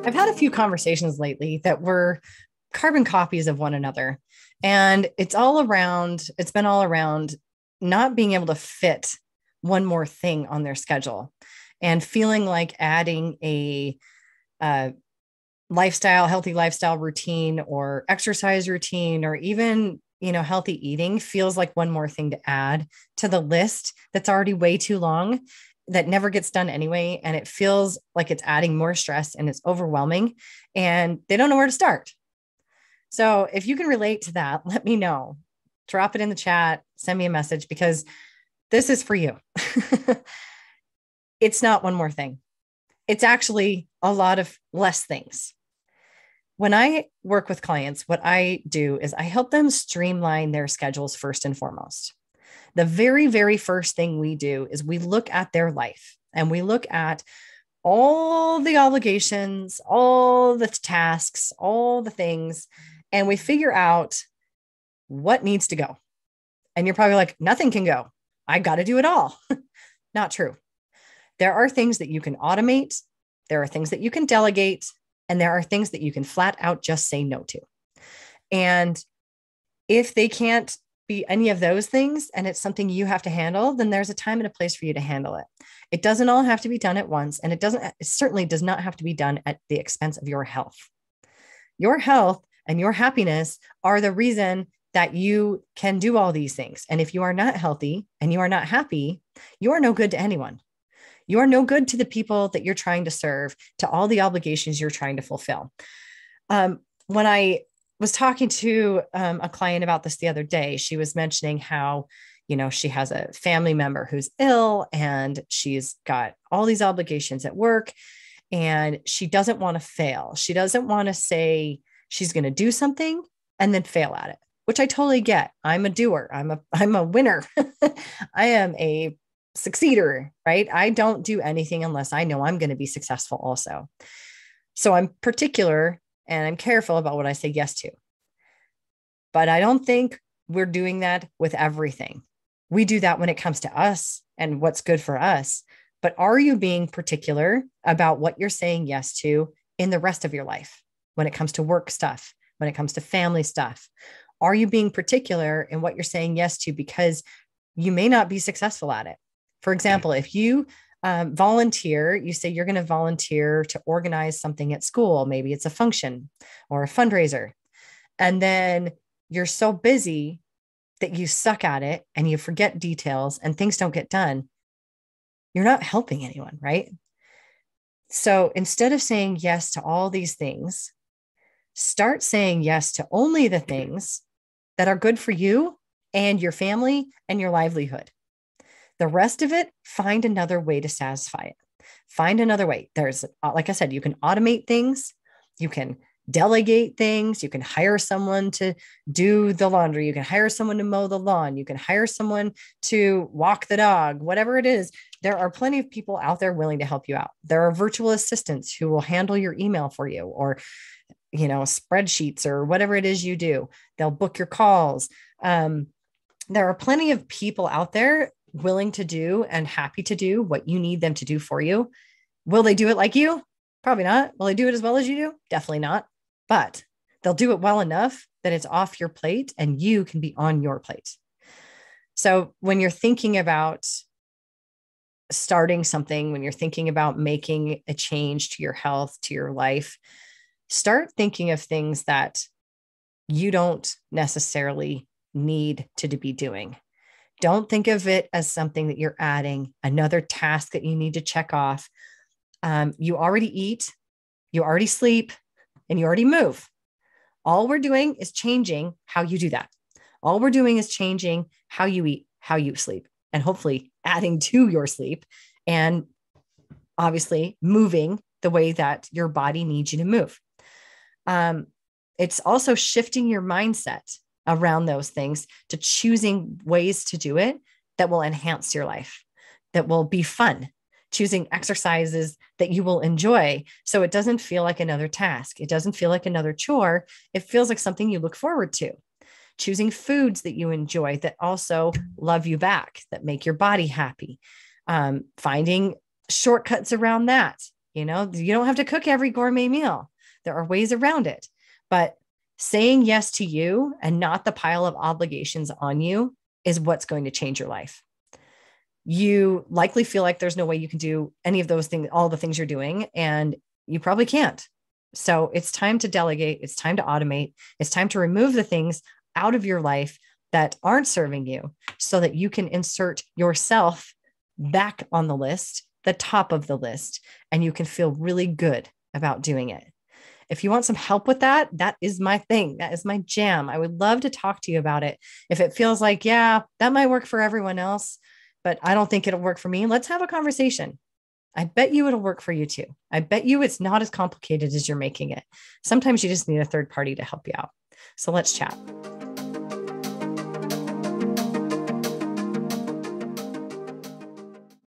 I've had a few conversations lately that were carbon copies of one another. And it's been all around not being able to fit one more thing on their schedule and feeling like adding a uh, healthy lifestyle routine or exercise routine, or even, healthy eating feels like one more thing to add to the list that's already way too long, that never gets done anyway. And it feels like it's adding more stress and it's overwhelming and they don't know where to start. So if you can relate to that, let me know. Drop it in the chat, send me a message, because this is for you. It's not one more thing. It's actually a lot of less things. When I work with clients, what I do is I help them streamline their schedules first and foremost. The very, very first thing we do is we look at their life and we look at all the obligations, all the tasks, all the things, and we figure out what needs to go. And you're probably like, nothing can go. I got to do it all. Not true. There are things that you can automate. There are things that you can delegate, and there are things that you can flat out just say no to. And if they can't be any of those things and it's something you have to handle, then there's a time and a place for you to handle it. It doesn't all have to be done at once. And it certainly does not have to be done at the expense of your health. Your health and your happiness are the reason that you can do all these things. And if you are not healthy and you are not happy, you are no good to anyone. You are no good to the people that you're trying to serve, to all the obligations you're trying to fulfill. When I was talking to a client about this the other day, she was mentioning how, she has a family member who's ill and she's got all these obligations at work and she doesn't want to fail. She doesn't want to say she's going to do something and then fail at it, which I totally get. I'm a doer. I'm a winner. I am a succeeder, right? I don't do anything unless I know I'm going to be successful also. So I'm particular and I'm careful about what I say yes to. But I don't think we're doing that with everything. We do that when it comes to us and what's good for us. But are you being particular about what you're saying yes to in the rest of your life? When it comes to work stuff, when it comes to family stuff, are you being particular in what you're saying yes to? Because you may not be successful at it. For example, if you volunteer, you say you're going to volunteer to organize something at school. Maybe it's a function or a fundraiser. And then you're so busy that you suck at it and you forget details and things don't get done. You're not helping anyone, right? So instead of saying yes to all these things, start saying yes to only the things that are good for you and your family and your livelihood. The rest of it, find another way to satisfy it. Find another way. There's, like I said, you can automate things. You can delegate things. You can hire someone to do the laundry. You can hire someone to mow the lawn. You can hire someone to walk the dog, whatever it is. There are plenty of people out there willing to help you out. There are virtual assistants who will handle your email for you, or, spreadsheets or whatever it is you do. They'll book your calls. There are plenty of people out there willing to do and happy to do what you need them to do for you. Will they do it like you? Probably not. Will they do it as well as you do? Definitely not. But they'll do it well enough that it's off your plate and you can be on your plate. So when you're thinking about starting something, when you're thinking about making a change to your health, to your life, start thinking of things that you don't necessarily need to be doing. Don't think of it as something that you're adding, another task that you need to check off. You already eat, you already sleep, and you already move. All we're doing is changing how you do that. All we're doing is changing how you eat, how you sleep, and hopefully adding to your sleep and obviously moving the way that your body needs you to move. It's also shifting your mindset around those things to choosing ways to do it that will enhance your life, that will be fun, choosing exercises that you will enjoy. So it doesn't feel like another task. It doesn't feel like another chore. It feels like something you look forward to. Choosing foods that you enjoy that also love you back, that make your body happy. Finding shortcuts around that. You know, you don't have to cook every gourmet meal. There are ways around it, but saying yes to you and not the pile of obligations on you is what's going to change your life. You likely feel like there's no way you can do any of those things, all the things you're doing, and you probably can't. So it's time to delegate. It's time to automate. It's time to remove the things out of your life that aren't serving you so that you can insert yourself back on the list, the top of the list, and you can feel really good about doing it. If you want some help with that, that is my thing. That is my jam. I would love to talk to you about it. If it feels like, yeah, that might work for everyone else, but I don't think it'll work for me, let's have a conversation. I bet you it'll work for you too. I bet you it's not as complicated as you're making it. Sometimes you just need a third party to help you out. So let's chat.